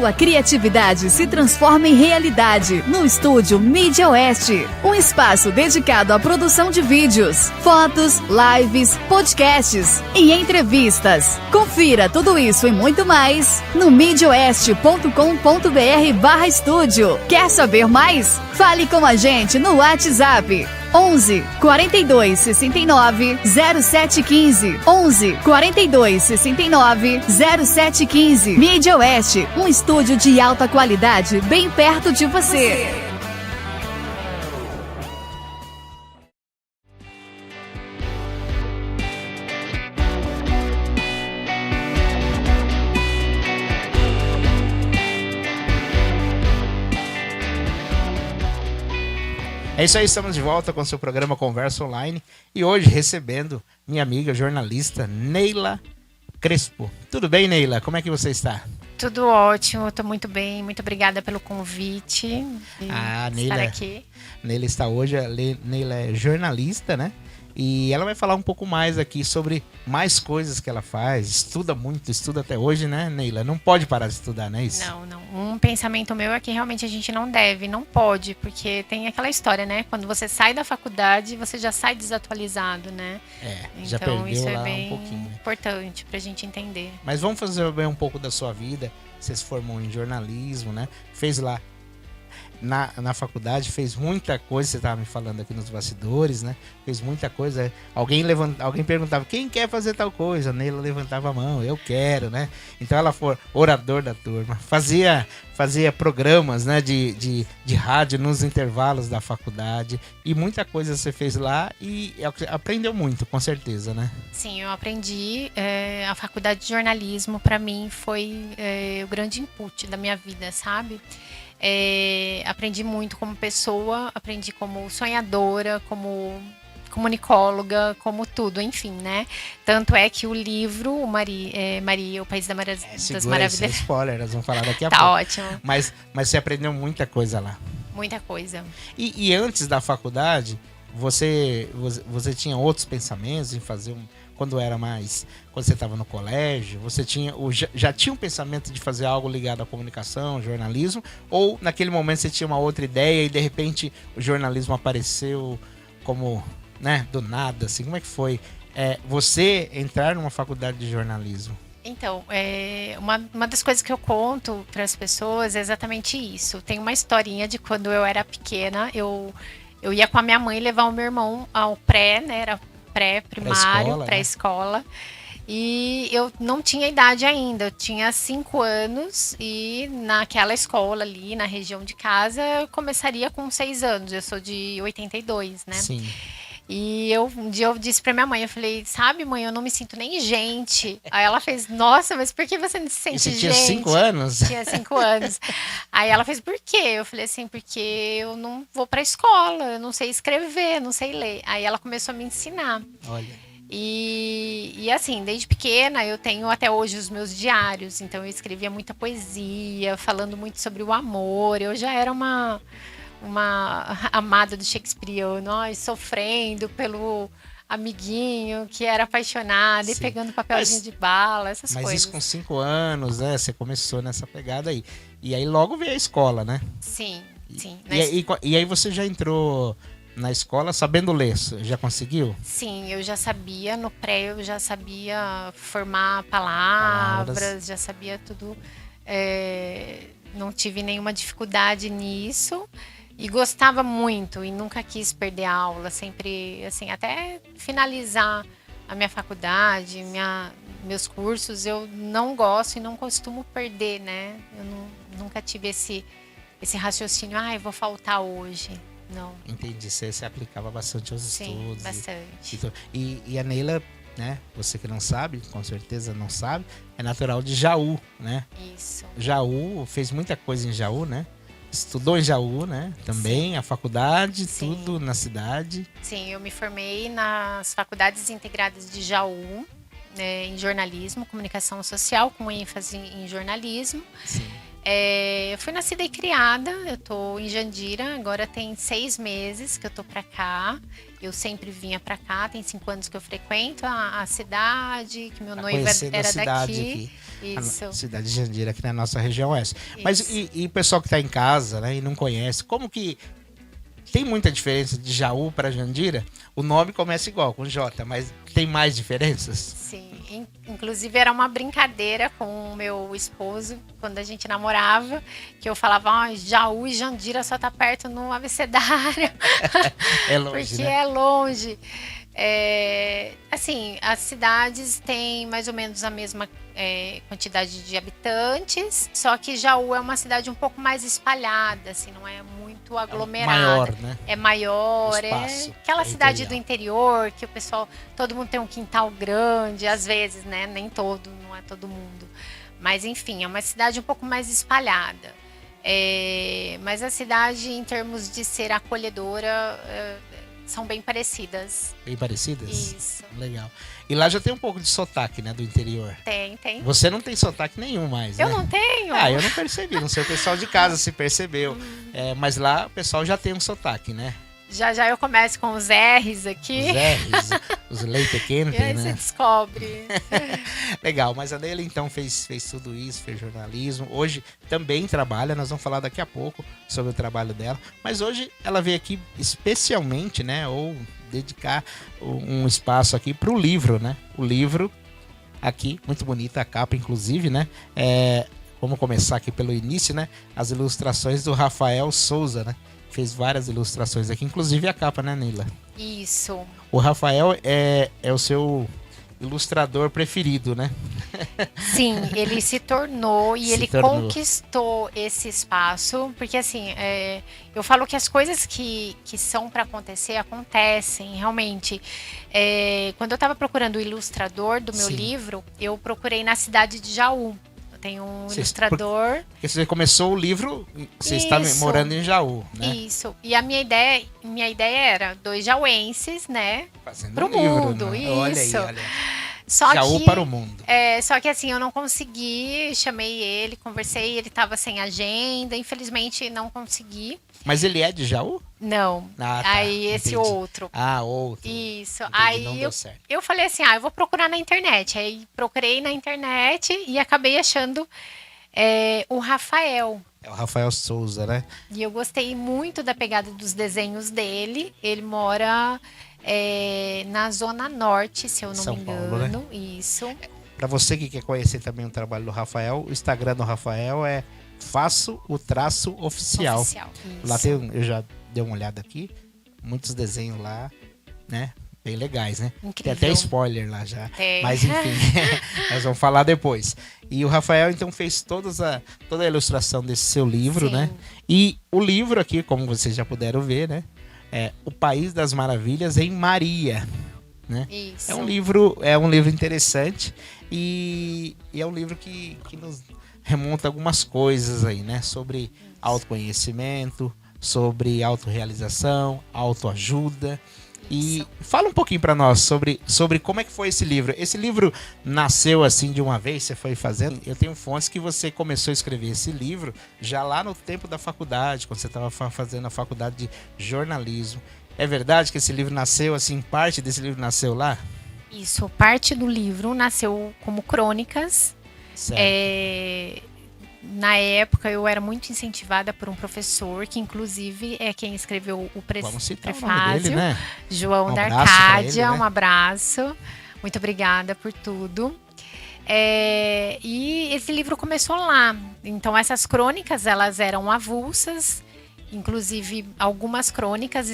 sua criatividade se transforma em realidade no estúdio Mídia Oeste. Um espaço dedicado à produção de vídeos, fotos, lives, podcasts e entrevistas. Confira tudo isso e muito mais no midioeste.com.br/estúdio. Quer saber mais? Fale com a gente no WhatsApp 11 42 69 0715. 11 42 69 0715. Mídia Oeste, um estúdio de alta qualidade bem perto de você. É isso aí, estamos de volta com o seu programa Conversa Online e hoje recebendo minha amiga jornalista Neila Crespo. Tudo bem, Neila? Como é que você está? Tudo ótimo, estou muito bem, muito obrigada pelo convite de Neila, estar aqui. Neila está hoje, Neila é jornalista, né? E ela vai falar um pouco mais aqui sobre mais coisas que ela faz, estuda muito, estuda até hoje, né, Neila? Não pode parar de estudar, não é isso? Não. Um pensamento meu é que realmente a gente não pode, porque tem aquela história, né? Quando você sai da faculdade, você já sai desatualizado, né? Já então perdeu isso lá é bem um pouquinho. importante pra gente entender. Mas vamos fazer bem um pouco da sua vida. Você se formou em jornalismo, né? Fez lá na faculdade, fez muita coisa, você estava me falando aqui nos bastidores, né? Fez muita coisa. Alguém perguntava, quem quer fazer tal coisa? A Neila levantava a mão, eu quero, né? Então ela foi orador da turma. Fazia programas, né, de rádio nos intervalos da faculdade. E muita coisa você fez lá e aprendeu muito, com certeza, né? Sim, eu aprendi. A faculdade de jornalismo, para mim, foi o grande input da minha vida, sabe? Aprendi muito como pessoa, aprendi como sonhadora, como comunicóloga, como tudo, enfim, né? Tanto é que o livro, o Maria, o País das Maravilhas... Sem spoiler, nós vamos falar daqui a pouco. Tá ótimo. Mas você aprendeu muita coisa lá. Muita coisa. E antes da faculdade, você tinha outros pensamentos em fazer quando você estava no colégio, você já tinha um pensamento de fazer algo ligado à comunicação, jornalismo, ou naquele momento você tinha uma outra ideia e de repente o jornalismo apareceu como, né, do nada, assim, como é que foi você entrar numa faculdade de jornalismo? Então, uma das coisas que eu conto para as pessoas é exatamente isso. Tem uma historinha de quando eu era pequena, eu ia com a minha mãe levar o meu irmão ao pré, né, era pré-primário, pré-escola, né? E eu não tinha idade ainda, eu tinha 5 anos e naquela escola ali, na região de casa, eu começaria com 6 anos, eu sou de 82, né? Sim. E um dia eu disse pra minha mãe, eu falei, sabe, mãe, eu não me sinto nem gente. Aí ela fez, nossa, mas por que você não se sente gente? E você tinha 5 anos? Tinha 5 anos. Aí ela fez, por quê? Eu falei assim, porque eu não vou pra escola, eu não sei escrever, não sei ler. Aí ela começou a me ensinar. Olha. E assim, desde pequena eu tenho até hoje os meus diários. Então eu escrevia muita poesia, falando muito sobre o amor. Eu já era uma amada do shakespeariano, sofrendo pelo amiguinho que era apaixonado. Sim. E pegando papelzinho de bala, essas coisas. Mas isso com 5 anos, né? Você começou nessa pegada aí. E aí logo veio a escola, né? Sim. E aí você já entrou na escola sabendo ler, já conseguiu? Sim, eu já sabia, no pré eu já sabia formar palavras. Já sabia tudo. Não tive nenhuma dificuldade nisso. E gostava muito e nunca quis perder a aula, sempre, assim, até finalizar a minha faculdade, meus cursos, eu não gosto e não costumo perder, né? Eu nunca tive esse raciocínio, eu vou faltar hoje, não. Entendi, você aplicava bastante aos estudos. Sim, bastante. E a Neila, né, você que não sabe, com certeza não sabe, é natural de Jaú, né? Isso. Jaú, fez muita coisa em Jaú, né? Estudou em Jaú, né? Também, sim. A faculdade, sim. Tudo na cidade. Sim, eu me formei nas faculdades integradas de Jaú, em jornalismo, comunicação social, com ênfase em jornalismo. Sim. Eu fui nascida e criada, eu tô em Jandira, agora tem 6 meses que eu tô pra cá. Eu sempre vinha pra cá, tem 5 anos que eu frequento a cidade, que meu noivo era daqui. Isso. A cidade de Jandira, aqui na nossa região oeste. Mas e o pessoal que tá em casa, né, e não conhece, como que tem muita diferença de Jaú para Jandira? O nome começa igual, com J, mas tem mais diferenças? Sim, inclusive era uma brincadeira com o meu esposo, quando a gente namorava, que eu falava, Jaú e Jandira só tá perto no abecedário. É longe, porque né? é longe. Assim, as cidades têm mais ou menos a mesma quantidade de habitantes, só que Jaú é uma cidade um pouco mais espalhada, assim, não é muito aglomerada. Maior, né? É maior, Espaço, aquela cidade do interior que o pessoal, todo mundo tem um quintal grande, às vezes, né? Nem todo, não é todo mundo. Mas enfim, é uma cidade um pouco mais espalhada. Mas a cidade, em termos de ser acolhedora, são bem parecidas. Bem parecidas? Isso. Legal. E lá já tem um pouco de sotaque, né, do interior. Tem. Você não tem sotaque nenhum mais, né? Eu não tenho. Eu não percebi. Não sei o pessoal de casa se percebeu. Mas lá o pessoal já tem um sotaque, né? Já eu começo com os R's aqui. Os R's, os lei pequeno, E aí né? você descobre. Legal, mas a Neila então fez tudo isso, fez jornalismo. Hoje também trabalha, nós vamos falar daqui a pouco sobre o trabalho dela. Mas hoje ela veio aqui especialmente, né? Ou dedicar um espaço aqui para o livro, né? O livro aqui, muito bonita a capa, inclusive, né? Vamos começar aqui pelo início, né? As ilustrações do Rafael Souza, né? Fez várias ilustrações aqui, inclusive a capa, né, Neila? Isso. O Rafael é o seu ilustrador preferido, né? Sim, ele se tornou e ele conquistou esse espaço, porque assim, eu falo que as coisas que são para acontecer, acontecem, realmente. Quando eu estava procurando o ilustrador do meu livro, eu procurei na cidade de Jaú. Tem um ilustrador. Porque você começou o livro, você está morando em Jaú, né? Isso. E a minha ideia era 2 jauenses, né? Fazendo pro mundo. Né? Isso. Olha aí. Jaú para o mundo. Só que assim, eu não consegui, chamei ele, conversei, ele estava sem agenda, infelizmente não consegui. Mas ele é de Jaú? Não. Tá, aí esse outro. Outro. Isso. Entendi, aí não deu certo. Eu falei assim, eu vou procurar na internet. Aí procurei na internet e acabei achando o Rafael. É o Rafael Souza, né? E eu gostei muito da pegada dos desenhos dele. Ele mora na Zona Norte, se eu não São me engano. Paulo, né? Isso. Para você que quer conhecer também o trabalho do Rafael, o Instagram do Rafael é Faço_oficial. Lá eu já dei uma olhada aqui, muitos desenhos lá, né? Bem legais, né? Incrível. Tem até spoiler lá já. Mas enfim, nós vamos falar depois. E o Rafael então fez toda a ilustração desse seu livro, né? E o livro aqui, como vocês já puderam ver, né? É O País das Maravilhas em Maria, né? Isso. É um livro interessante e é um livro que nos remonta algumas coisas aí, né? Sobre autoconhecimento, sobre autorrealização, autoajuda. E fala um pouquinho para nós sobre como é que foi esse livro. Esse livro nasceu assim de uma vez, você foi fazendo? Eu tenho fontes que você começou a escrever esse livro já lá no tempo da faculdade, quando você estava fazendo a faculdade de jornalismo. É verdade que esse livro nasceu assim, parte desse livro nasceu lá? Isso, parte do livro nasceu como crônicas. Certo. Na época eu era muito incentivada por um professor, que inclusive é quem escreveu o prefácio, o nome dele, né? João da Arcádia, né? Um abraço, muito obrigada por tudo. E esse livro começou lá, então essas crônicas elas eram avulsas, inclusive algumas crônicas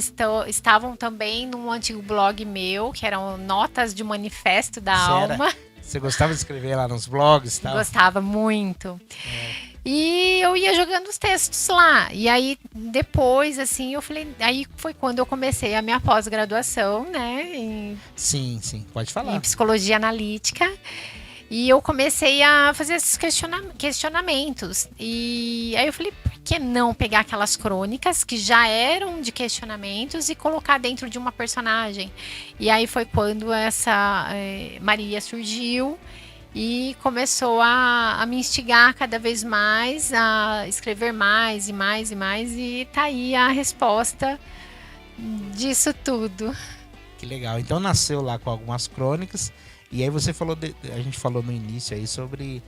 estavam também num antigo blog meu, que eram notas de manifesto da alma. Você gostava de escrever lá nos blogs e tal? Gostava muito. E eu ia jogando os textos lá. E aí, depois, assim, eu falei... Aí foi quando eu comecei a minha pós-graduação, né? Sim, pode falar. Em psicologia analítica. E eu comecei a fazer esses questionamentos. E aí eu falei, por que não pegar aquelas crônicas que já eram de questionamentos e colocar dentro de uma personagem? E aí foi quando essa Maria surgiu. e começou a me instigar cada vez mais, a escrever mais e mais e mais, e tá aí a resposta disso tudo. Que legal. Então nasceu lá com algumas crônicas. E aí você falou, a gente falou no início aí sobre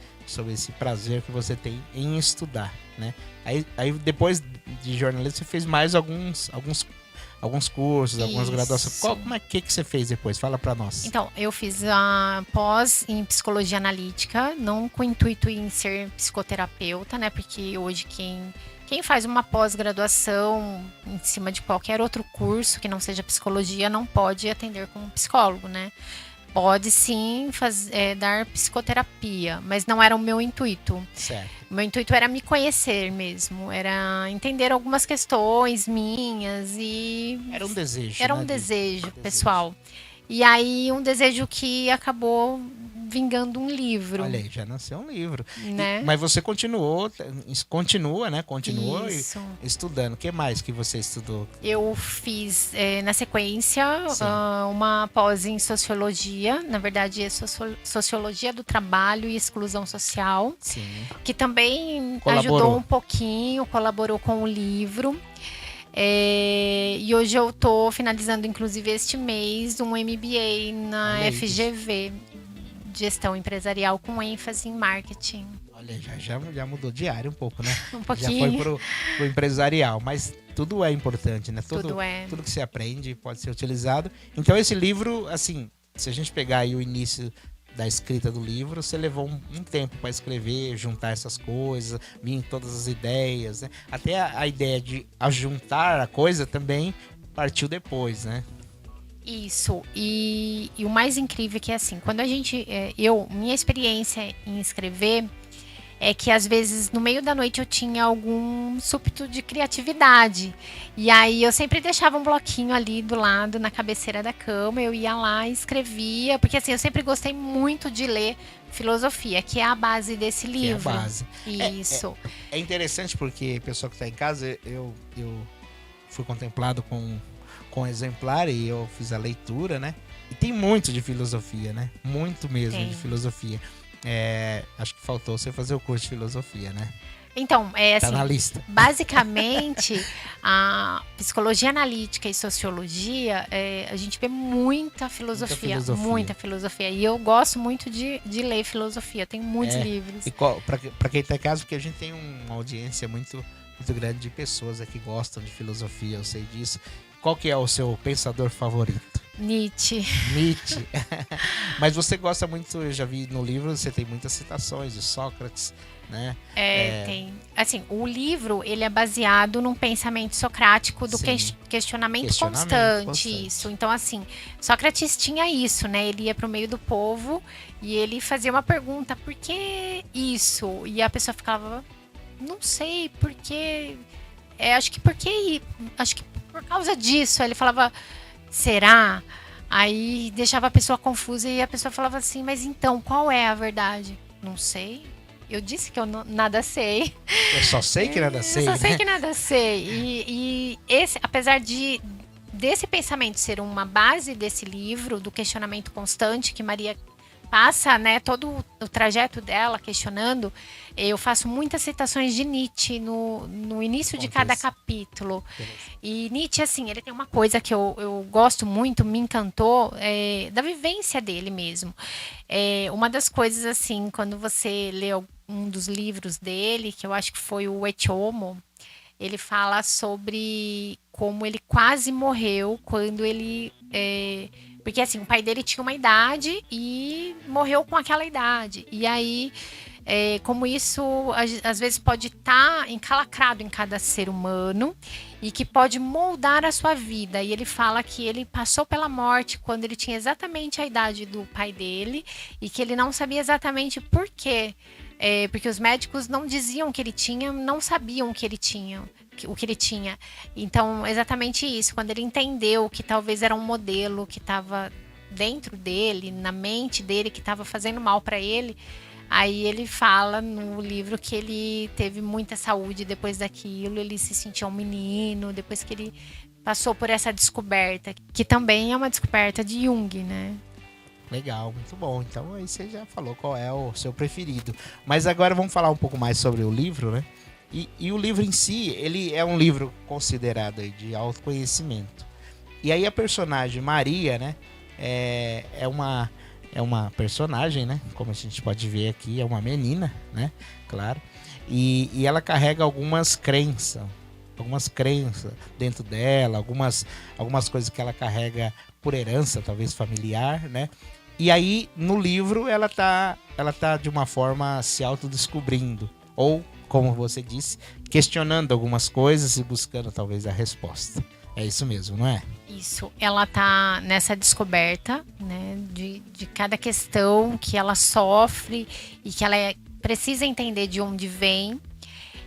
esse prazer que você tem em estudar, né? Aí depois de jornalismo você fez mais alguns cursos, algumas graduações. Como é que você fez depois? Fala pra nós. Então, eu fiz a pós em psicologia analítica, não com o intuito em ser psicoterapeuta, né? Porque hoje quem faz uma pós-graduação em cima de qualquer outro curso que não seja psicologia não pode atender como psicólogo, né? Pode sim dar psicoterapia, mas não era o meu intuito. Certo. O meu intuito era me conhecer mesmo, era entender algumas questões minhas e... Era um desejo, Era um desejo pessoal. E aí, um desejo que acabou vingando um livro. Olha aí, já nasceu um livro. Né? Mas você continua Isso. Estudando. O que mais que você estudou? Eu fiz, na sequência, uma pós em sociologia. Na verdade, é sociologia do trabalho e exclusão social. Sim. Que também Colaborou. Ajudou um pouquinho, colaborou com o livro. E hoje eu estou finalizando, inclusive, este mês, um MBA na FGV. Gestão empresarial com ênfase em marketing. Olha, já mudou de área um pouco, né? Um pouquinho. Já foi pro empresarial, mas tudo é importante, né? Tudo que se aprende pode ser utilizado. Então esse livro, assim, se a gente pegar aí o início da escrita do livro, você levou um tempo para escrever, juntar essas coisas, vir todas as ideias, né? Até a ideia de ajuntar a coisa também partiu depois, né? Isso, e o mais incrível é que assim, quando a gente, minha experiência em escrever é que às vezes no meio da noite eu tinha algum súbito de criatividade, e aí eu sempre deixava um bloquinho ali do lado, na cabeceira da cama, eu ia lá e escrevia, porque assim, eu sempre gostei muito de ler filosofia, que é a base desse livro. Que é a base. Isso. É interessante porque, pessoal que está em casa, eu fui contemplado com exemplar e eu fiz a leitura, né? E tem muito de filosofia, né? Muito mesmo de filosofia. Acho que faltou você fazer o curso de filosofia, né? Então, tá assim, na lista. Basicamente, a psicologia analítica e sociologia, a gente vê muita filosofia. E eu gosto muito de ler filosofia, tem muitos livros. E para quem tá em casa, porque a gente tem uma audiência muito grande de pessoas que gostam de filosofia, eu sei disso. Qual que é o seu pensador favorito? Nietzsche. Mas você gosta muito, eu já vi no livro, você tem muitas citações de Sócrates, né? Tem. Assim, o livro, ele é baseado num pensamento socrático do questionamento constante. Isso. Então, assim, Sócrates tinha isso, né? Ele ia pro meio do povo e ele fazia uma pergunta, por que isso? E a pessoa ficava, não sei, por que... Acho que por causa disso. Aí ele falava, será? Aí deixava a pessoa confusa e a pessoa falava assim, mas então, qual é a verdade? Não sei. Eu disse que eu nada sei. Eu só sei que nada sei. Eu só sei que nada sei. E apesar desse pensamento ser uma base desse livro, do questionamento constante que Maria passa, né, todo o trajeto dela questionando, eu faço muitas citações de Nietzsche no início de cada capítulo. E Nietzsche, assim, ele tem uma coisa que eu gosto muito, me encantou, da vivência dele mesmo. Uma das coisas, assim, quando você lê um dos livros dele, que eu acho que foi o Et Homo, ele fala sobre como ele quase morreu quando ele... Porque, assim, o pai dele tinha uma idade e morreu com aquela idade. E aí, como isso, às vezes, pode estar encalacrado em cada ser humano e que pode moldar a sua vida. E ele fala que ele passou pela morte quando ele tinha exatamente a idade do pai dele e que ele não sabia exatamente por quê. Porque os médicos não diziam que ele tinha, não sabiam que ele tinha. O que ele tinha. Então, exatamente isso. Quando ele entendeu que talvez era um modelo que estava dentro dele, na mente dele, que estava fazendo mal para ele, aí ele fala no livro que ele teve muita saúde depois daquilo, ele se sentia um menino, depois que ele passou por essa descoberta, que também é uma descoberta de Jung, né? Legal, muito bom. Então aí você já falou qual é o seu preferido. Mas agora vamos falar um pouco mais sobre o livro, né? E o livro em si, ele é um livro considerado aí de autoconhecimento. E aí a personagem Maria, né? É uma personagem, né? Como a gente pode ver aqui, é uma menina, né? Claro. E ela carrega algumas crenças dentro dela, algumas coisas que ela carrega por herança, talvez familiar, né? E aí, no livro, ela tá de uma forma se autodescobrindo. Ou, como você disse, questionando algumas coisas e buscando talvez a resposta. É isso mesmo, não é? Isso. Ela tá nessa descoberta, né? De cada questão que ela sofre e que ela precisa entender de onde vem.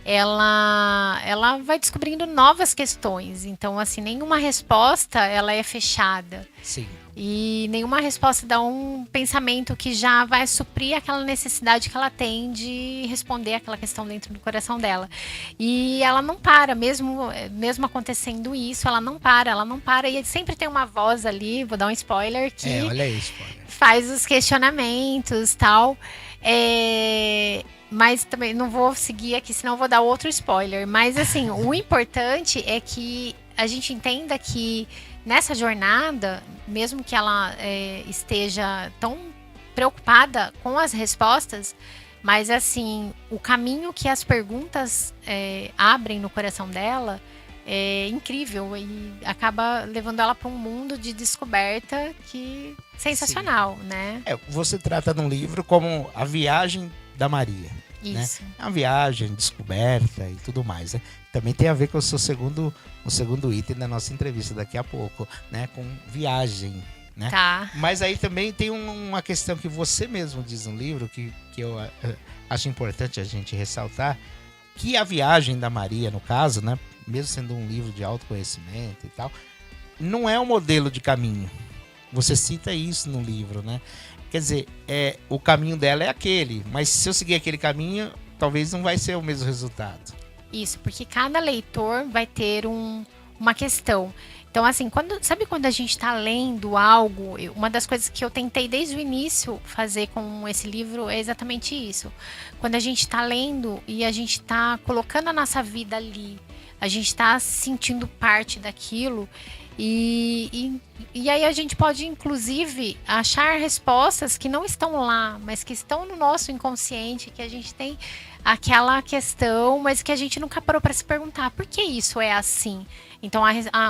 Ela vai descobrindo novas questões. Então, assim, nenhuma resposta ela é fechada. Sim. E nenhuma resposta dá um pensamento que já vai suprir aquela necessidade que ela tem de responder aquela questão dentro do coração dela. E ela não para, mesmo acontecendo isso, ela não para. E sempre tem uma voz ali, vou dar um spoiler, que olha aí, spoiler. Faz os questionamentos, tal. Mas também não vou seguir aqui, senão eu vou dar outro spoiler. Mas assim, o importante é que a gente entenda que nessa jornada, mesmo que ela esteja tão preocupada com as respostas, mas assim, o caminho que as perguntas abrem no coração dela é incrível e acaba levando ela para um mundo de descoberta que sensacional, Sim. né? Você trata no livro como a viagem da Maria. Isso. Né? É uma viagem, descoberta e tudo mais. Né? Também tem a ver com o segundo item da nossa entrevista daqui a pouco, né? Com viagem. Né? Tá. Mas aí também tem uma questão que você mesmo diz no livro, que eu acho importante a gente ressaltar, que a viagem da Maria, no caso, né? Mesmo sendo um livro de autoconhecimento e tal, não é um modelo de caminho. Você cita isso no livro, né? Quer dizer, o caminho dela é aquele, mas se eu seguir aquele caminho, talvez não vai ser o mesmo resultado. Isso, porque cada leitor vai ter uma questão. Então, assim, sabe quando a gente está lendo algo, uma das coisas que eu tentei desde o início fazer com esse livro é exatamente isso. Quando a gente está lendo e a gente está colocando a nossa vida ali, a gente está se sentindo parte daquilo. E aí a gente pode, inclusive, achar respostas que não estão lá, mas que estão no nosso inconsciente, que a gente tem aquela questão, mas que a gente nunca parou para se perguntar por que isso é assim. Então,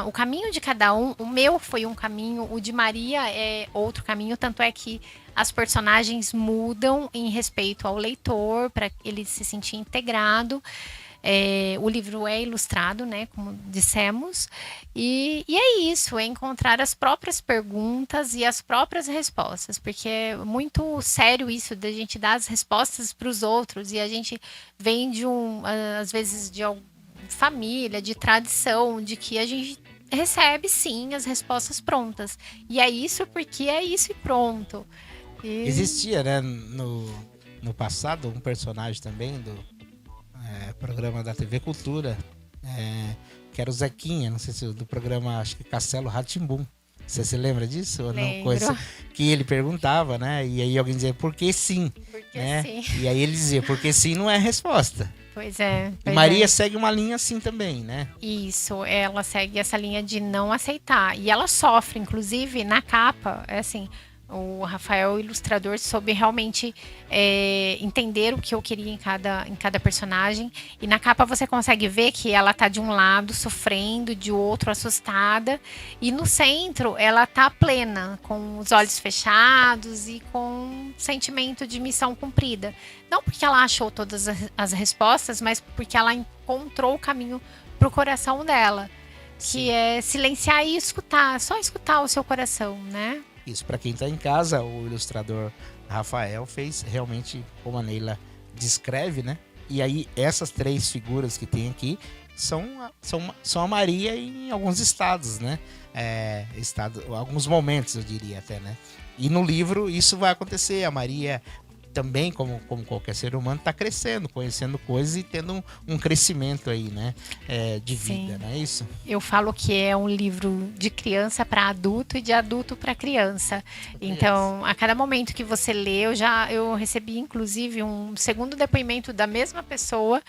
o caminho de cada um, o meu foi um caminho, o de Maria é outro caminho, tanto é que as personagens mudam em respeito ao leitor, para ele se sentir integrado. O livro é ilustrado, né, como dissemos, e é isso, é encontrar as próprias perguntas e as próprias respostas, porque é muito sério isso da gente dar as respostas para os outros, e a gente vem às vezes de família, de tradição, de que a gente recebe sim as respostas prontas, e é isso porque é isso e pronto. Existia, né, no passado um personagem também do programa da TV Cultura, que era o Zequinha, não sei se do programa, acho que Castelo Rá-Tim-Bum. Você se lembra disso? Ou não? Coisa que ele perguntava, né? E aí alguém dizia, por que sim? Porque né? sim. E aí ele dizia, porque sim não é resposta. Pois é. E Maria segue uma linha assim também, né? Isso, ela segue essa linha de não aceitar. E ela sofre, inclusive, na capa, assim... O Rafael, o ilustrador, soube realmente entender o que eu queria em cada personagem. E na capa você consegue ver que ela tá de um lado sofrendo, de outro assustada. E no centro ela tá plena, com os olhos fechados e com um sentimento de missão cumprida. Não porque ela achou todas as respostas, mas porque ela encontrou o caminho pro coração dela. Que é silenciar e escutar, só escutar o seu coração, né? Isso, para quem está em casa, o ilustrador Rafael fez realmente como a Neila descreve, né? E aí essas três figuras que tem aqui são a Maria em alguns estados, né? Alguns momentos, eu diria até, né? E no livro isso vai acontecer, a Maria também, como qualquer ser humano, está crescendo, conhecendo coisas e tendo um crescimento aí, né? De vida, não é isso? Eu falo que é um livro de criança para adulto e de adulto para criança. Então, a cada momento que você lê, eu recebi, inclusive, um segundo depoimento da mesma pessoa,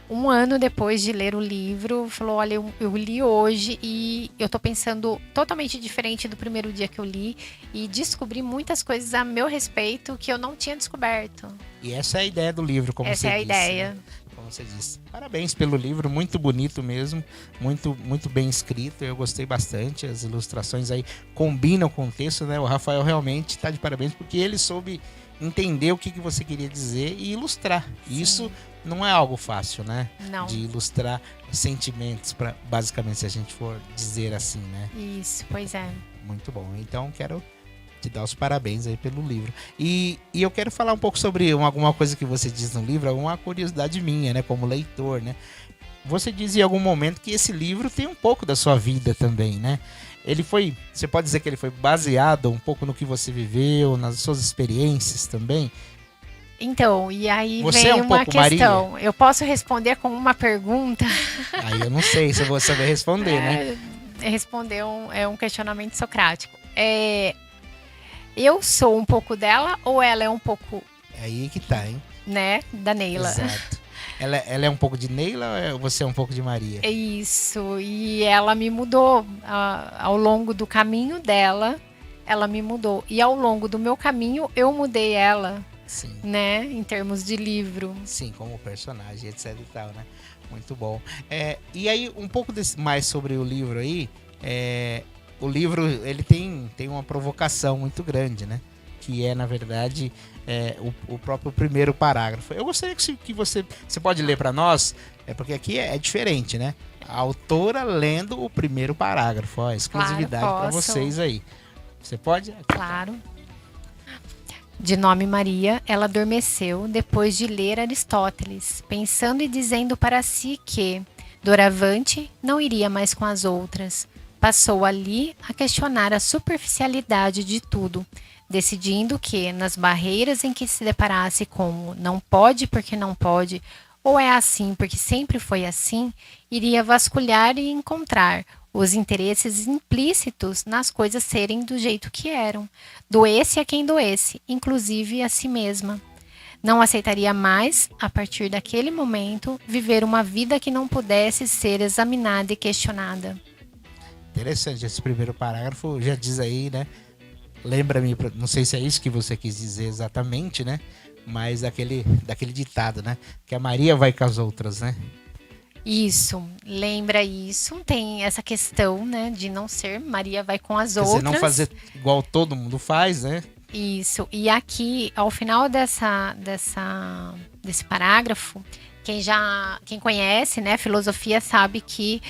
um ano depois de ler o livro. Falou, olha, eu li hoje e eu tô pensando totalmente diferente do primeiro dia que eu li e descobri muitas coisas a meu respeito que eu não tinha descoberto. E essa é a ideia do livro, como essa você disse. Essa é a ideia. Né? Como você disse. Parabéns pelo livro, muito bonito mesmo, muito, muito bem escrito, eu gostei bastante, as ilustrações aí combinam com o texto, né? O Rafael realmente está de parabéns, porque ele soube entender o que você queria dizer e ilustrar. Sim. Isso não é algo fácil, né? Não. De ilustrar sentimentos, basicamente, se a gente for dizer assim, né? Isso, pois é. Muito bom, então quero te dar os parabéns aí pelo livro. E eu quero falar um pouco sobre alguma coisa que você diz no livro, alguma curiosidade minha, né, como leitor, né? Você diz em algum momento que esse livro tem um pouco da sua vida também, né? Você pode dizer que ele foi baseado um pouco no que você viveu, nas suas experiências também? Então, e aí você vem uma questão. Maria? Eu posso responder com uma pergunta? Aí eu não sei se você vai responder, né? Responder é um questionamento socrático. Eu sou um pouco dela ou ela é um pouco... É aí que tá, hein? Né? Da Neila. Exato. Ela é um pouco de Neila ou você é um pouco de Maria? É isso. E ela me mudou ao longo do caminho dela. Ela me mudou. E ao longo do meu caminho, eu mudei ela. Sim. Né? Em termos de livro. Sim, como personagem, etc e tal, né? Muito bom. E aí, um pouco mais sobre o livro aí. O livro, ele tem uma provocação muito grande, né? Que é, na verdade, o próprio primeiro parágrafo. Eu gostaria que você pode ler para nós, porque aqui é diferente, né? A autora lendo o primeiro parágrafo, ó, exclusividade para vocês aí. Você pode? Claro. De nome Maria, ela adormeceu depois de ler Aristóteles, pensando e dizendo para si que, doravante, não iria mais com as outras. Passou ali a questionar a superficialidade de tudo, decidindo que, nas barreiras em que se deparasse como não pode porque não pode, ou é assim porque sempre foi assim, iria vasculhar e encontrar os interesses implícitos nas coisas serem do jeito que eram, doesse a quem doesse, inclusive a si mesma. Não aceitaria mais, a partir daquele momento, viver uma vida que não pudesse ser examinada e questionada. Interessante, esse primeiro parágrafo já diz aí, né? Lembra-me, não sei se é isso que você quis dizer exatamente, né? Mas daquele ditado, né? Que a Maria vai com as outras, né? Isso, lembra isso. Tem essa questão, né? De não ser Maria vai com as outras. Quer dizer, não fazer igual todo mundo faz, né? Isso, e aqui, ao final desse parágrafo, quem conhece, né, filosofia sabe que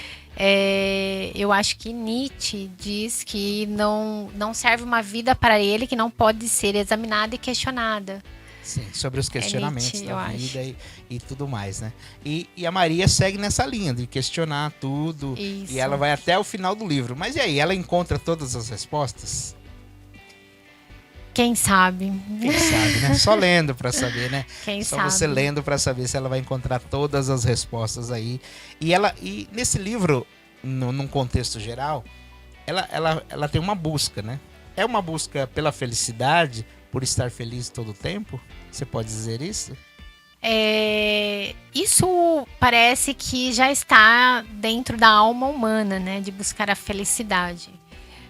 eu acho que Nietzsche diz que não serve uma vida para ele que não pode ser examinada e questionada. Sim, sobre os questionamentos Nietzsche, da vida e tudo mais, né? E a Maria segue nessa linha de questionar tudo. Isso. E ela vai até o final do livro. Mas e aí, ela encontra todas as respostas? Quem sabe? Quem sabe, né? Só lendo para saber, né? Quem Só sabe? você lendo para saber se ela vai encontrar todas as respostas aí. E nesse livro, num contexto geral, ela tem uma busca, né? É uma busca pela felicidade, por estar feliz todo o tempo? Você pode dizer isso? Isso parece que já está dentro da alma humana, né? De buscar a felicidade.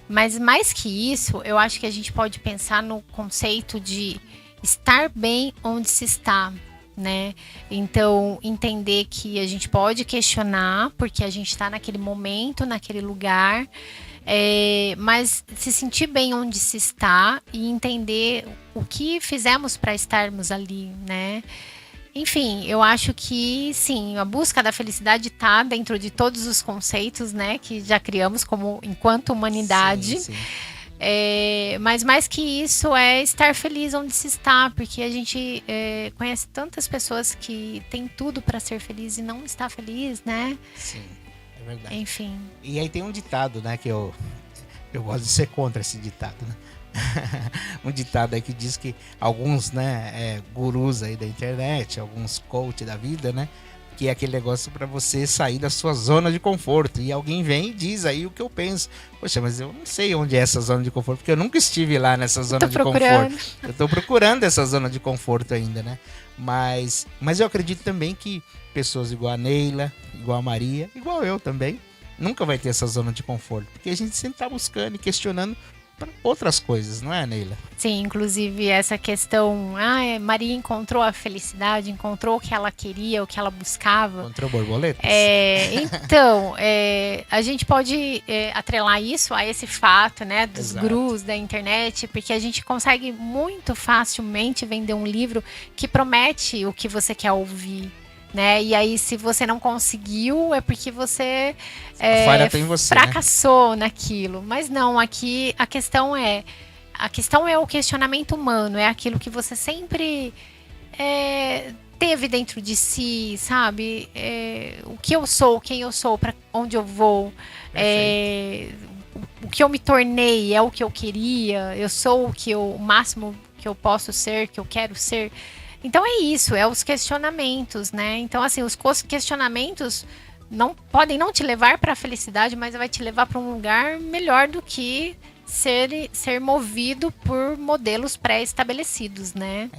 Mas mais que isso, eu acho que a gente pode pensar no conceito de estar bem onde se está, né? Então, entender que a gente pode questionar, porque a gente está naquele momento, naquele lugar, mas se sentir bem onde se está e entender o que fizemos para estarmos ali, né? Enfim, eu acho que sim, a busca da felicidade está dentro de todos os conceitos, né, que já criamos como enquanto humanidade. Sim, sim. Mas mais que isso é estar feliz onde se está, porque a gente conhece tantas pessoas que têm tudo para ser feliz e não está feliz, né? Sim, é verdade. Enfim. E aí tem um ditado, né, que eu gosto de ser contra esse ditado, né? um ditado aí que diz que alguns, né, gurus aí da internet, alguns coach da vida, né, que é aquele negócio para você sair da sua zona de conforto. E alguém vem e diz aí o que eu penso. Poxa, mas eu não sei onde é essa zona de conforto, porque eu nunca estive lá nessa zona de conforto. Eu tô procurando essa zona de conforto ainda, né? Mas eu acredito também que pessoas igual a Neila, igual a Maria, igual eu também, nunca vai ter essa zona de conforto. Porque a gente sempre tá buscando e questionando para outras coisas, não é, Neila? Sim, inclusive essa questão, Maria encontrou a felicidade, encontrou o que ela queria, o que ela buscava. Encontrou borboletas? Então, a gente pode atrelar isso a esse fato, né, dos Exato. gurus da internet, porque a gente consegue muito facilmente vender um livro que promete o que você quer ouvir. Né? E aí, se você não conseguiu, é porque você fracassou, né? Naquilo. Mas não, aqui a questão é o questionamento humano, é aquilo que você sempre teve dentro de si, sabe? O que eu sou, quem eu sou, para onde eu vou, o que eu me tornei é o que eu queria, eu sou o máximo que eu posso ser, que eu quero ser. Então é isso, é os questionamentos, né? Então, assim, os questionamentos podem não te levar para a felicidade, mas vai te levar para um lugar melhor do que ser movido por modelos pré-estabelecidos, né?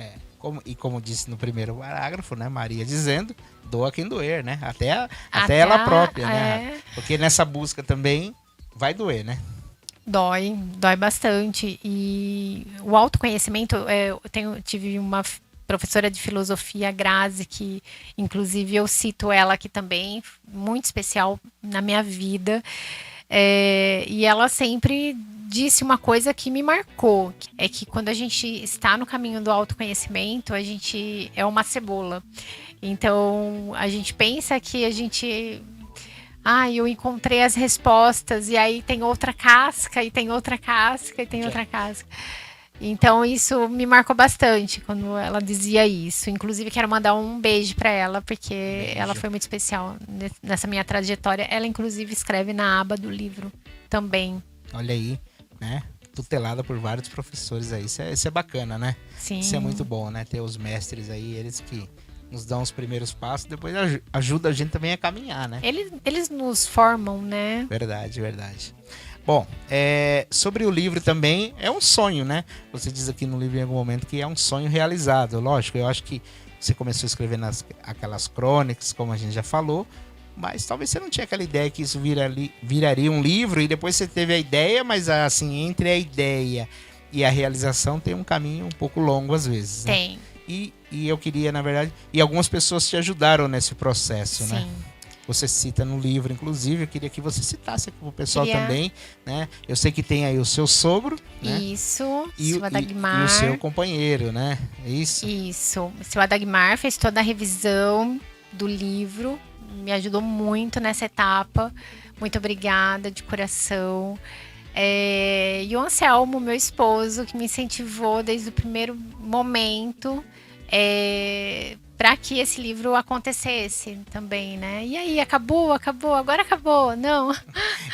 Como disse no primeiro parágrafo, né? Maria dizendo, doa quem doer, né? Até ela própria, né? Porque nessa busca também vai doer, né? Dói bastante. E o autoconhecimento, tive uma professora de filosofia, Grazi, que inclusive eu cito ela aqui também, muito especial na minha vida, e ela sempre disse uma coisa que me marcou, é que quando a gente está no caminho do autoconhecimento, a gente é uma cebola. Então, a gente pensa que a gente... eu encontrei as respostas, e aí tem outra casca, e tem outra casca, e tem outra casca. Então, isso me marcou bastante quando ela dizia isso. Inclusive, quero mandar um beijo para ela, porque ela foi muito especial nessa minha trajetória. Ela, inclusive, escreve na aba do livro também. Olha aí, né? Tutelada por vários professores aí. Isso é bacana, né? Sim. Isso é muito bom, né? Ter os mestres aí, eles que nos dão os primeiros passos, depois ajuda a gente também a caminhar, né? Eles nos formam, né? Verdade. Bom, sobre o livro também, é um sonho, né? Você diz aqui no livro em algum momento que é um sonho realizado. Lógico, eu acho que você começou a escrever aquelas crônicas, como a gente já falou, mas talvez você não tinha aquela ideia que isso viraria um livro, e depois você teve a ideia, mas assim, entre a ideia e a realização tem um caminho um pouco longo às vezes, né? Tem. E eu queria, na verdade, e algumas pessoas te ajudaram nesse processo, né? Sim. Você cita no livro, inclusive, eu queria que você citasse aqui pro pessoal também, né? Eu sei que tem aí o seu sogro, né? Isso, seu Adagmar. E o seu companheiro, né? Isso. Isso, o seu Adagmar fez toda a revisão do livro, me ajudou muito nessa etapa. Muito obrigada, de coração. E o Anselmo, meu esposo, que me incentivou desde o primeiro momento para que esse livro acontecesse também, né? E aí, acabou, agora acabou, não.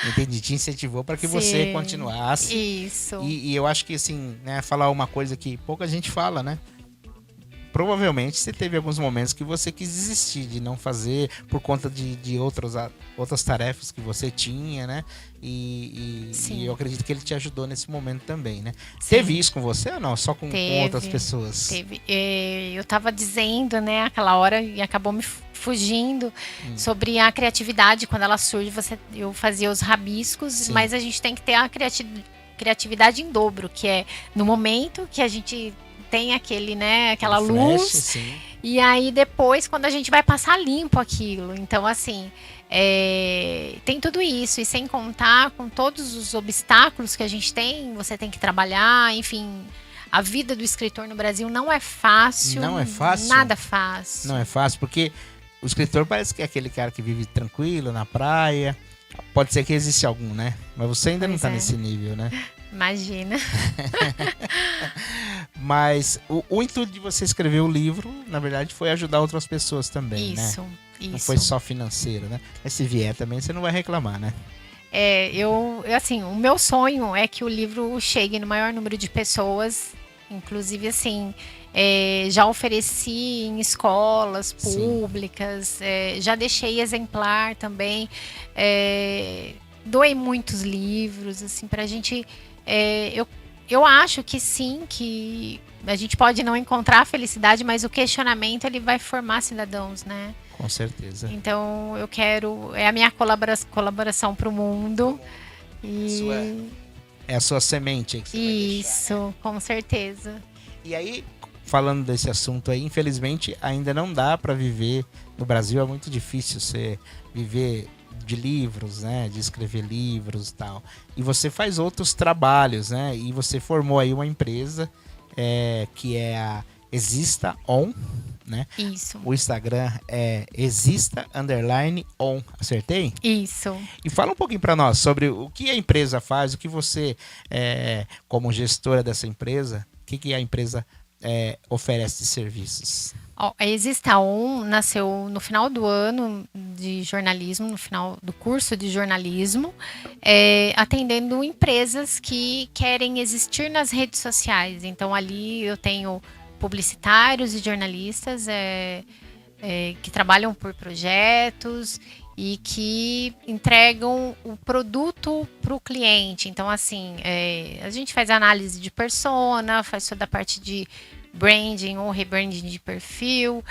Entendi, te incentivou para que você continuasse. Isso. E eu acho que, assim, né, falar uma coisa que pouca gente fala, né? Provavelmente você teve alguns momentos que você quis desistir de não fazer por conta de outras tarefas que você tinha, né? E eu acredito que ele te ajudou nesse momento também, né? Sim. Teve isso com você ou não? Só com outras pessoas? Teve. Eu tava dizendo, né, aquela hora, e acabou me fugindo, sobre a criatividade. Quando ela surge, eu fazia os rabiscos, sim, mas a gente tem que ter a criatividade em dobro, que é no momento que a gente tem aquela luz, sim. E aí depois quando a gente vai passar limpo aquilo. Então, assim, tem tudo isso, e sem contar com todos os obstáculos que a gente tem, você tem que trabalhar, enfim, a vida do escritor no Brasil não é fácil. Não é fácil? Nada fácil. Não é fácil, porque o escritor parece que é aquele cara que vive tranquilo na praia. Pode ser que existe algum, né? Mas você ainda não tá nesse nível, né? Imagina. Mas o intuito de você escrever o livro, na verdade, foi ajudar outras pessoas também, isso, né? Isso. Não foi só financeiro, né? Mas se vier também, você não vai reclamar, né? Assim, o meu sonho é que o livro chegue no maior número de pessoas, inclusive, assim, já ofereci em escolas públicas, já deixei exemplar também, doei muitos livros, assim, pra gente... Eu acho que sim, que a gente pode não encontrar a felicidade, mas o questionamento, ele vai formar cidadãos, né? Com certeza. Então, eu quero... É a minha colaboração para o mundo. É a sua semente aí que você vai deixar, né? Com certeza. E aí, falando desse assunto aí, infelizmente, ainda não dá para viver... No Brasil é muito difícil você viver de livros, né? De escrever livros e tal. E você faz outros trabalhos, né? E você formou aí uma empresa que é a Exista On, né? Isso. O Instagram é exista_on. Acertei? Isso. E fala um pouquinho para nós sobre o que a empresa faz, o que você, como gestora dessa empresa, o que a empresa oferece de serviços. A Exista On nasceu no final do ano de jornalismo, no final do curso de jornalismo, atendendo empresas que querem existir nas redes sociais. Então, ali eu tenho publicitários e jornalistas que trabalham por projetos e que entregam o produto para o cliente. Então, assim, a gente faz análise de persona, faz toda a parte de branding ou rebranding de perfil,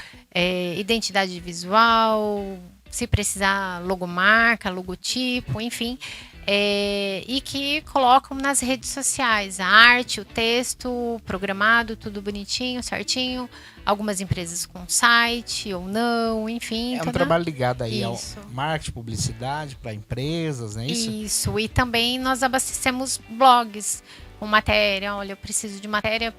identidade visual, se precisar logomarca, logotipo, enfim, e que colocam nas redes sociais a arte, o texto programado, tudo bonitinho, certinho. Algumas empresas com site ou não, enfim. É um trabalho ligado aí ao marketing, publicidade para empresas, não é isso? Isso, e também nós abastecemos blogs com matéria. Olha, eu preciso de matéria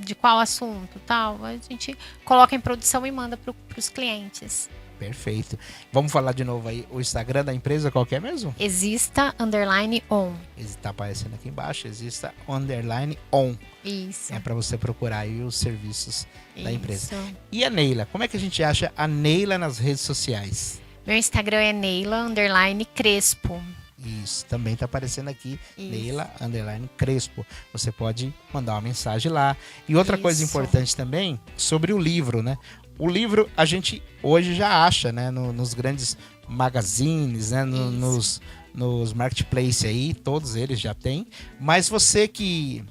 de qual assunto, tal. A gente coloca em produção e manda para os clientes. Perfeito. Vamos falar de novo aí o Instagram da empresa, qual que é mesmo? Exista_on. Está aparecendo aqui embaixo, Exista_on. Isso. É para você procurar aí os serviços da empresa. E a Neila? Como é que a gente acha a Neila nas redes sociais? Meu Instagram é Neila_Crespo. Isso, também está aparecendo aqui, Neila_Crespo. Você pode mandar uma mensagem lá. E outra coisa importante também, sobre o livro, né? O livro a gente hoje já acha, né? Nos grandes magazines, né? Nos marketplaces aí, todos eles já tem. Mas você que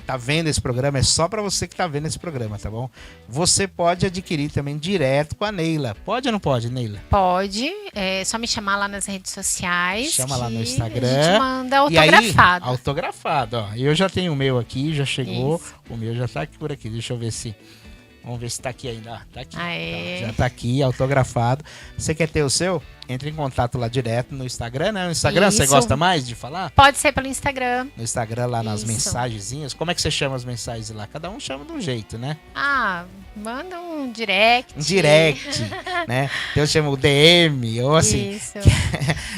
tá vendo esse programa, é só para você que tá vendo esse programa, tá bom? Você pode adquirir também direto com a Neila. Pode ou não pode, Neila? Pode, é só me chamar lá nas redes sociais. Chama lá no Instagram. A gente manda autografado. E aí, autografado, ó. Eu já tenho o meu aqui, já chegou. Isso. O meu já tá aqui por aqui. Deixa eu ver se... Vamos ver se tá aqui ainda. Tá aqui. Já tá aqui, autografado. Você quer ter o seu? Entre em contato lá direto no Instagram, né? No Instagram você gosta mais de falar? Pode ser pelo Instagram. No Instagram, lá nas mensagenzinhas. Como é que você chama as mensagens lá? Cada um chama de um jeito, né? Manda um direct. Um direct, né? Eu chamo o DM, ou assim. Isso.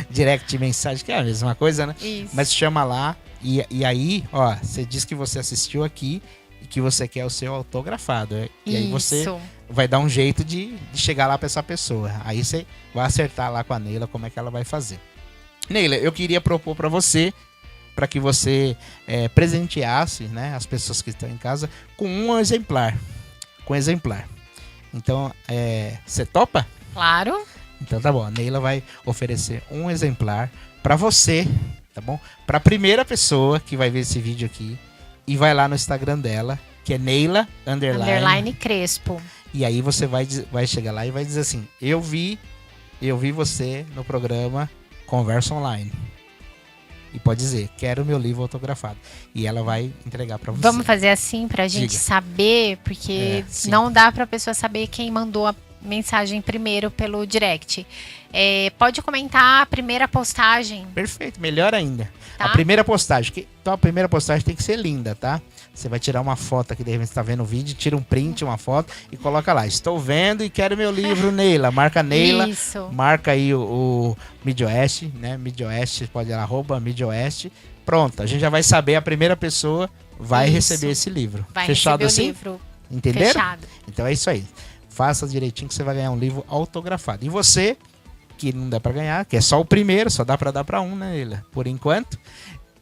Direct mensagem, que é a mesma coisa, né? Isso. Mas chama lá. E aí, ó, você diz que você assistiu aqui e que você quer o seu autografado. E aí você vai dar um jeito de chegar lá para essa pessoa. Aí você vai acertar lá com a Neila como é que ela vai fazer. Neila, eu queria propor para você, para que você presenteasse, né, as pessoas que estão em casa com um exemplar. Então, você topa? Claro. Então tá bom, a Neila vai oferecer um exemplar para você, tá bom? Para a primeira pessoa que vai ver esse vídeo aqui e vai lá no Instagram dela, que é Neila_Crespo. E aí você vai chegar lá e vai dizer assim: eu vi você no programa Conversa Online. E pode dizer, quero meu livro autografado. E ela vai entregar para você. Vamos fazer assim pra gente saber, porque não dá pra pessoa saber quem mandou a mensagem primeiro pelo direct. Pode comentar a primeira postagem. Perfeito, melhor ainda. Tá? A primeira postagem. Então a primeira postagem tem que ser linda, tá? Você vai tirar uma foto aqui, de repente você tá vendo o vídeo, tira um print, uma foto e coloca lá: estou vendo e quero meu livro, Neila. Marca Neila. Isso. Marca aí o Midwest, né? Midwest, pode ir lá, @Midwest. Pronto, a gente já vai saber, a primeira pessoa vai receber esse livro. Vai Fechado receber assim? o livro. Entenderam? Fechado. Então é isso aí. Faça direitinho que você vai ganhar um livro autografado. E você que não dá para ganhar, que é só o primeiro, só dá para dar para um, né, Neila? Por enquanto,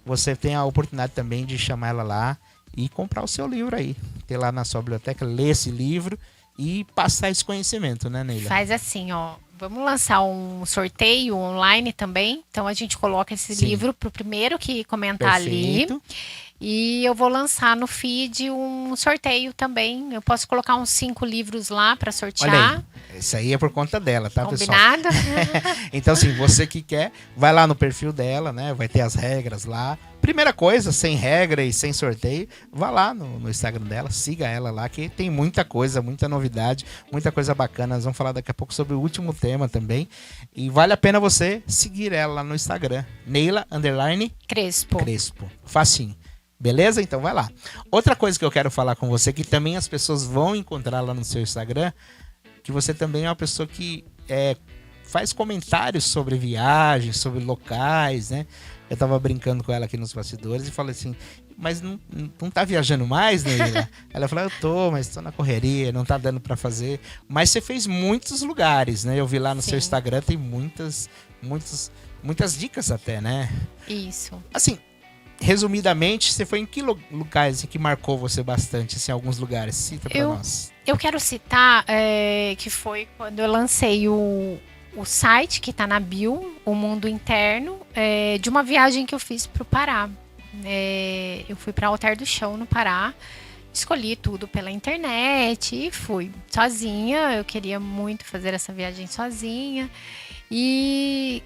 você tem a oportunidade também de chamar ela lá e comprar o seu livro aí. Ter lá na sua biblioteca, ler esse livro e passar esse conhecimento, né, Neila? Faz assim, ó. Vamos lançar um sorteio online também. Então a gente coloca esse livro pro primeiro que comentar Perfeito. ali. E eu vou lançar no feed um sorteio também. Eu posso colocar uns 5 livros lá para sortear. Olha aí, isso aí é por conta dela, tá, pessoal? Combinado? Então, assim, você que quer, vai lá no perfil dela, né? Vai ter as regras lá. Primeira coisa, sem regra e sem sorteio, vá lá no Instagram dela, siga ela lá, que tem muita coisa, muita novidade, muita coisa bacana. Nós vamos falar daqui a pouco sobre o último tema também. E vale a pena você seguir ela lá no Instagram. Neila_Crespo. Facinho. Beleza? Então vai lá. Outra coisa que eu quero falar com você, que também as pessoas vão encontrar lá no seu Instagram, que você também é uma pessoa que faz comentários sobre viagens, sobre locais, né? Eu tava brincando com ela aqui nos bastidores e falei assim, mas não tá viajando mais, Neila? Ela falou, eu tô, mas tô na correria, não tá dando pra fazer. Mas você fez muitos lugares, né? Eu vi lá no seu Instagram, tem muitas dicas até, né? Isso. Assim, resumidamente, você foi em que locais que marcou você bastante, assim, alguns lugares? Cita pra nós. Eu quero citar que foi quando eu lancei o site que tá na bio, o Mundo Interno, de uma viagem que eu fiz pro Pará. Eu fui pra Alter do Chão, no Pará. Escolhi tudo pela internet e fui sozinha. Eu queria muito fazer essa viagem sozinha. E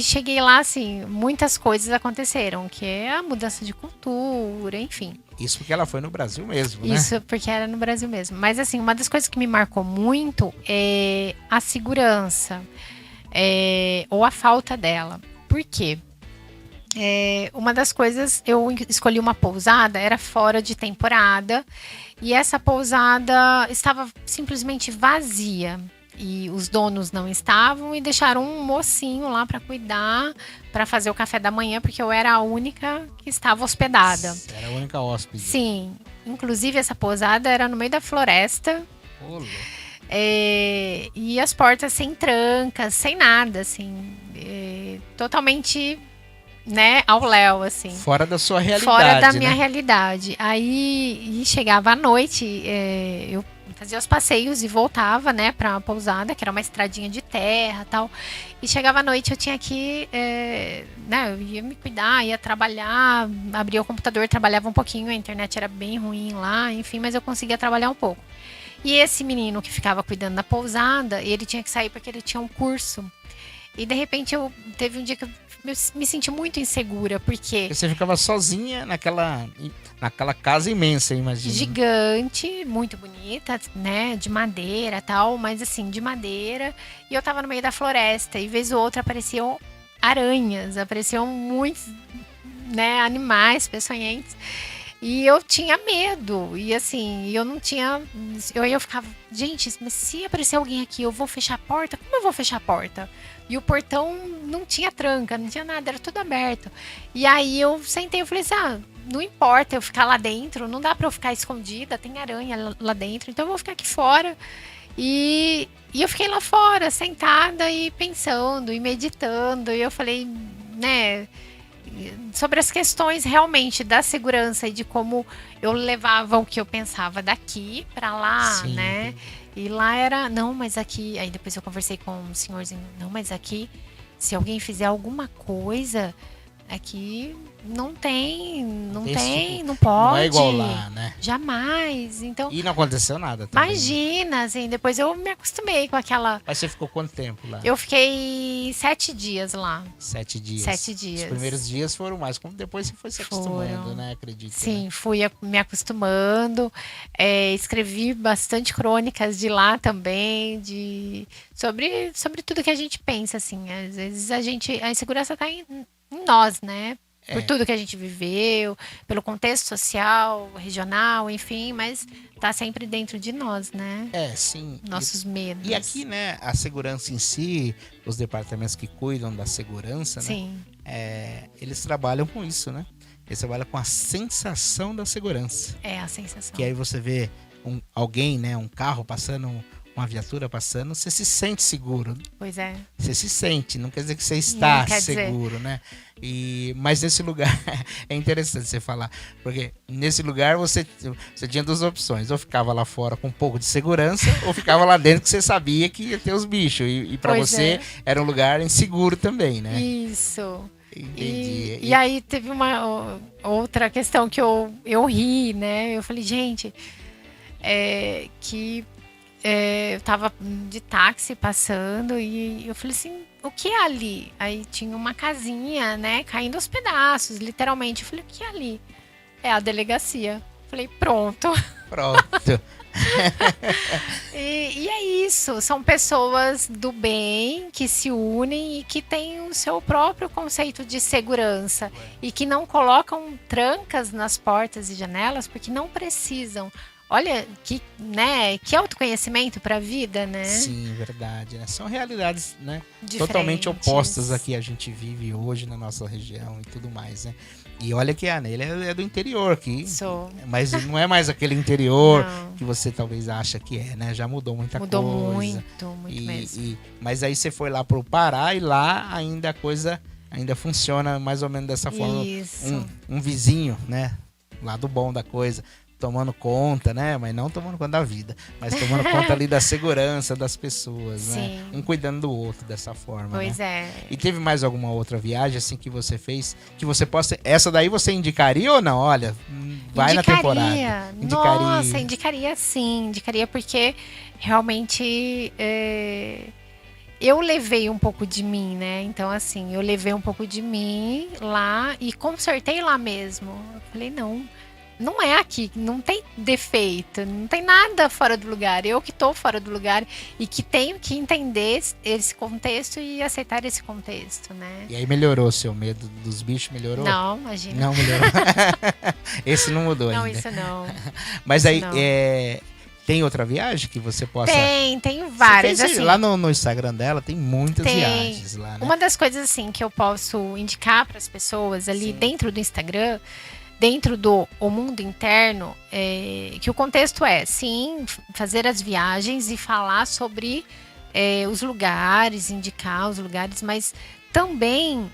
cheguei lá, assim, muitas coisas aconteceram, que é a mudança de cultura, enfim. Isso porque ela foi no Brasil mesmo, né? Isso porque era no Brasil mesmo. Mas, assim, uma das coisas que me marcou muito é a segurança, ou a falta dela. Por quê? Uma das coisas, eu escolhi uma pousada, era fora de temporada, e essa pousada estava simplesmente vazia. E os donos não estavam e deixaram um mocinho lá para cuidar, para fazer o café da manhã, porque eu era a única que estava hospedada. Era a única hóspede. Sim. Inclusive, essa pousada era no meio da floresta. E as portas sem trancas, sem nada, assim. Totalmente, né, ao léu, assim. Fora da sua realidade, fora da né? minha realidade. Aí, chegava à noite, eu fazia os passeios e voltava, né, pra pousada, que era uma estradinha de terra e tal. E chegava à noite, eu tinha que, né, eu ia me cuidar, ia trabalhar, abria o computador, trabalhava um pouquinho, a internet era bem ruim lá, enfim, mas eu conseguia trabalhar um pouco. E esse menino que ficava cuidando da pousada, ele tinha que sair porque ele tinha um curso. E de repente teve um dia que eu me senti muito insegura, porque você ficava sozinha naquela casa imensa, imagina. Gigante, muito bonita, né, de madeira e tal, mas assim, de madeira. E eu tava no meio da floresta e vez ou outra apareciam aranhas, apareciam muitos, né, animais peçonhentos. E eu tinha medo, e assim, eu não tinha... Eu ficava, gente, mas se aparecer alguém aqui, eu vou fechar a porta? Como eu vou fechar a porta? E o portão não tinha tranca, não tinha nada, era tudo aberto. E aí eu sentei, eu falei assim, não importa eu ficar lá dentro, não dá pra eu ficar escondida, tem aranha lá dentro, então eu vou ficar aqui fora. E eu fiquei lá fora, sentada e pensando, e meditando, e eu falei, né... sobre as questões realmente da segurança e de como eu levava o que eu pensava daqui pra lá, sim, né? E lá era, não, mas aqui... Aí depois eu conversei com um senhorzinho, não, mas aqui, se alguém fizer alguma coisa, aqui não tem, não pode. Não é igual lá, né? Jamais. Então, e não aconteceu nada também. Imagina, assim, depois eu me acostumei com aquela... Mas você ficou quanto tempo lá? Eu fiquei 7 dias lá. 7 dias. 7 dias. Os primeiros dias foram mais, como depois você foi se acostumando, né? Acredito. Sim, né? Fui me acostumando. Escrevi bastante crônicas de lá também, sobre tudo que a gente pensa, assim. Às vezes a insegurança tá em nós, né? Por tudo que a gente viveu, pelo contexto social, regional, enfim, mas tá sempre dentro de nós, né? Sim. Nossos medos. E aqui, né, a segurança em si, os departamentos que cuidam da segurança, sim, né? Eles trabalham com isso, né? Eles trabalham com a sensação da segurança. A sensação. Que aí você vê alguém, né, um carro passando uma viatura passando, você se sente seguro. Pois é. Você se sente, não quer dizer que você está seguro, né? Mas nesse lugar, é interessante você falar, porque nesse lugar você tinha duas opções, ou ficava lá fora com um pouco de segurança, ou ficava lá dentro que você sabia que ia ter os bichos, e para você era um lugar inseguro também, né? Isso. Entendi. E aí teve uma outra questão que eu ri, né? Eu falei, gente, eu tava de táxi passando e eu falei assim, o que é ali? Aí tinha uma casinha, né, caindo aos pedaços, literalmente. Eu falei, o que é ali? É a delegacia. Eu falei, pronto. Pronto. E é isso, são pessoas do bem que se unem e que têm o seu próprio conceito de segurança e que não colocam trancas nas portas e janelas porque não precisam. Olha, que autoconhecimento para a vida, né? Sim, verdade. Né? São realidades, né, diferentes, totalmente opostas a que a gente vive hoje na nossa região e tudo mais, né? E olha que a Neila é do interior aqui. Sou. Mas não é mais aquele interior Não. que você talvez acha que é, né? Já mudou muita Mudou coisa. muito mesmo. Mas aí você foi lá pro Pará e lá ainda a coisa ainda funciona mais ou menos dessa forma. Isso. Um vizinho, né? Lado bom da coisa. Tomando conta, né? Mas não tomando conta da vida. Mas tomando conta ali da segurança das pessoas, Sim. né? Um cuidando do outro dessa forma, Pois né? é. E teve mais alguma outra viagem assim que você fez? Que você possa... Essa daí você indicaria ou não? Olha, vai na temporada. Nossa, indicaria sim. Indicaria porque realmente eu levei um pouco de mim, né? Então, assim, eu levei um pouco de mim lá e consertei lá mesmo. Eu falei, não é aqui, não tem defeito, não tem nada fora do lugar. Eu que tô fora do lugar e que tenho que entender esse contexto e aceitar esse contexto, né? E aí melhorou o seu medo dos bichos? Melhorou? Não, imagina. Não melhorou. Esse não mudou Não, ainda. isso não. Mas isso aí, não. tem outra viagem que você possa... Tem várias, Você fez, assim. Lá no Instagram dela tem muitas Tem. viagens lá, né? Uma das coisas, assim, que eu posso indicar para as pessoas ali dentro do Instagram, dentro do O Mundo Interno, que o contexto é, sim, fazer as viagens e falar sobre os lugares, indicar os lugares, mas também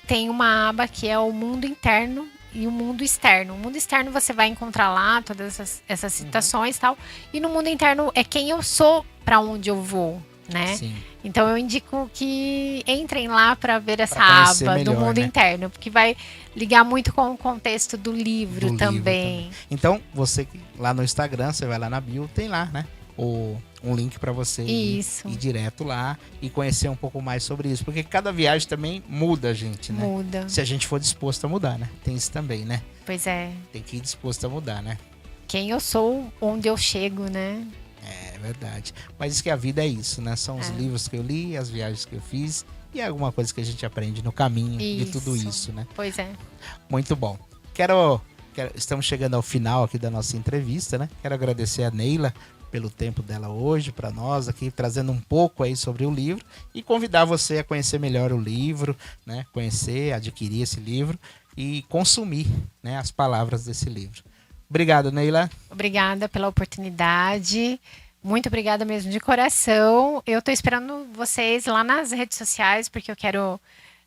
tem uma aba que é o Mundo Interno e o Mundo Externo. O Mundo Externo você vai encontrar lá todas essas citações e tal, e no Mundo Interno é quem eu sou, para onde eu vou, né? Sim. Então eu indico que entrem lá para ver essa conhecer aba melhor, do Mundo né? Interno, porque vai ligar muito com o contexto do livro também. Então, você lá no Instagram, você vai lá na bio, tem lá, né? Um link para você ir direto lá e conhecer um pouco mais sobre isso. Porque cada viagem também muda a gente, né? Muda. Se a gente for disposto a mudar, né? Tem isso também, né? Pois é. Tem que ir disposto a mudar, né? Quem eu sou, onde eu chego, né? É verdade. Mas isso que a vida é isso, né? São os livros que eu li, as viagens que eu fiz e alguma coisa que a gente aprende no caminho de tudo isso, né? Pois é. Muito bom. Estamos chegando ao final aqui da nossa entrevista, né? Quero agradecer a Neila pelo tempo dela hoje para nós aqui, trazendo um pouco aí sobre o livro e convidar você a conhecer melhor o livro, né? Conhecer, adquirir esse livro e consumir, né, as palavras desse livro. Obrigado, Neila. Obrigada pela oportunidade. Muito obrigada mesmo de coração. Eu tô esperando vocês lá nas redes sociais, porque eu quero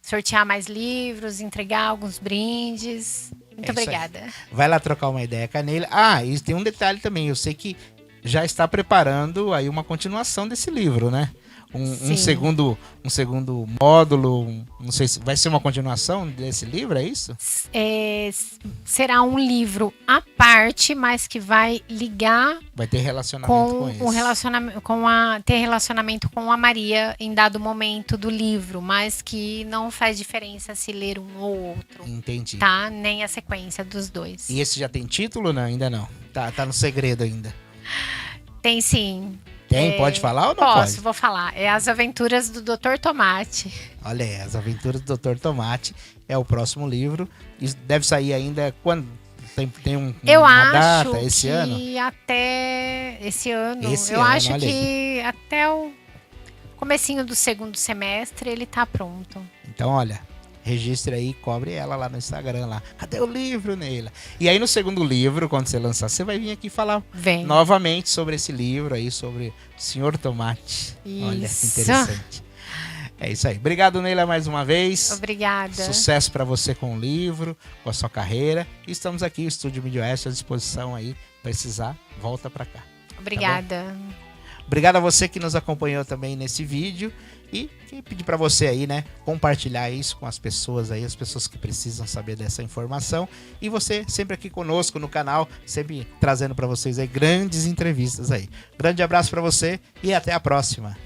sortear mais livros, entregar alguns brindes. Muito obrigada. Vai lá trocar uma ideia com a Neila. E tem um detalhe também. Eu sei que já está preparando aí uma continuação desse livro, né? Um segundo módulo, não sei se vai ser uma continuação desse livro, é isso? Será um livro à parte, mas que vai ligar... Vai ter relacionamento com isso. Ter relacionamento com a Maria em dado momento do livro, mas que não faz diferença se ler um ou outro. Entendi. Tá? Nem a sequência dos dois. E esse já tem título? Não, ainda não. Tá no segredo ainda. Tem sim. Tem? Pode falar ou não pode? Vou falar. É As Aventuras do Dr. Tomate. Olha aí, As Aventuras do Dr. Tomate é o próximo livro. Isso deve sair ainda quando? Tem uma data esse ano? Eu acho que até esse ano. Eu acho que até o comecinho do segundo semestre ele tá pronto. Então, olha, registre aí, cobre ela lá no Instagram lá. Cadê o livro, Neila? E aí no segundo livro, quando você lançar, você vai vir aqui falar novamente sobre esse livro aí, sobre o Senhor Tomate. Isso. Olha que interessante. É isso aí. Obrigado, Neila, mais uma vez. Obrigada. Sucesso para você com o livro, com a sua carreira. E estamos aqui, o Estúdio Midwest, à disposição aí. Precisar, volta para cá. Obrigada. Tá? Obrigado a você que nos acompanhou também nesse vídeo. E pedir para você aí, né, compartilhar isso com as pessoas aí, as pessoas que precisam saber dessa informação. E você sempre aqui conosco no canal, sempre trazendo para vocês aí grandes entrevistas aí. Grande abraço para você e até a próxima.